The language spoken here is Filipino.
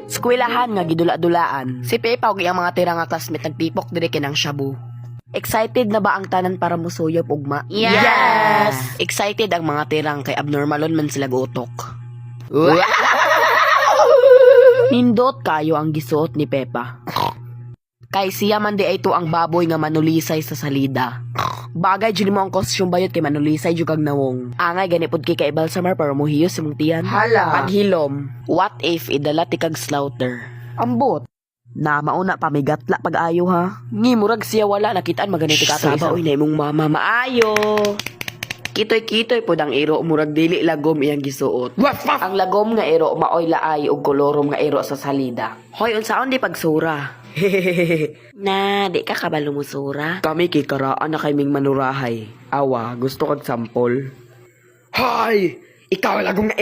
Eskwelahan nga gidula-dulaan. Si Pepa ug iyang mga tira nga classmate nagtipok diri kinang shabu. Excited na ba ang tanan para musuyop ugma? Yes! Excited ang mga tirang kay abnormalon man sila gutok. Nindot kayo ang gisuot ni Pepa. Kay siya man di ito ang baboy nga manulisay sa salida. Bagay dyan mo ang costume bayot kay manulisay jud kag nawong. Angay gani pud kay balsamar para muhiyos imong tiyan. Hala. Paghilom. What if idala ti kag slaughter? Ambot. Na mauna pamigatla pag-ayo ha. Ngi murag siya wala nakitaan maganito ka Sabaw. oy na imong mama maayo. Kitoy-kitoy pud ang iro murag dili lagom iyang gisuot. Ang lagom nga iro maoy laay og kolorom nga iro sa salida. Hoy unsaon di pagsura? Na, di ka kabalo mo sura? Kami kikaraan na kaming manurahay. Awa, gusto kag sampol? Hay! Ikaw lagong na